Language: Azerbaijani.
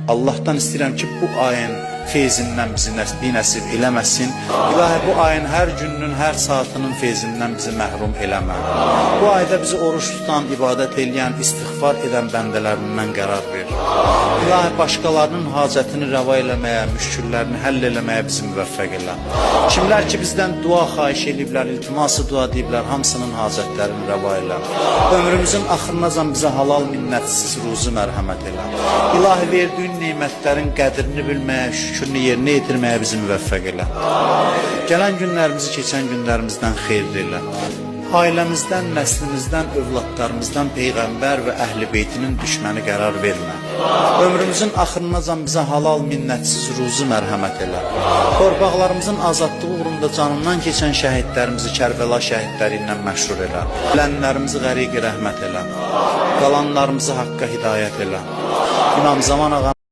Allah'tan istəyirəm ki, bu ayın feyzindən bizi nəsib eləməsin. İlahi, bu ayın hər gününün, hər saatının feyzindən bizi məhrum eləmə. Bu ayda bizi oruç tutan, ibadət eləyən, istiğfar edən bəndələrindən qərar ver. İlahi, başqalarının hacətini rəva eləməyə, müşküllərini həll eləməyə bizi müvəffəq elə. Kimlər ki, bizdən dua xahiş eləyiblər, iltiması dua deyiblər, hamısının hacətlərini rəva elə. Ömrümüzün axırınacan bizə halal minnətsiz ruzu mərhəmət elə. İlahi, verdiyin nemətlərin qədrini bilməyə, şükürünü yerinə yetirməyə bizi müvəffəq elə. Gələn günlərimizi keçən günlərimizdən xeyirli elə. Ailəmizdən, nəslimizdən, övladlarımızdan Peyğəmbər və Əhl-i Beytinin düşməni qərar vermə. Ömrümüzün axırınacan bizə halal minnətsiz ruzu mərhəmət elə. Torpaqlarımızın azadlığı uğrunda canından keçən şəhidlərimizi Kərbəla şəhidləri ilə məşhur elə. Ölənlərimizi qəriq rəhmət elə. Qalanlarımızı haqqa hidayət elə. İmam Zaman ağa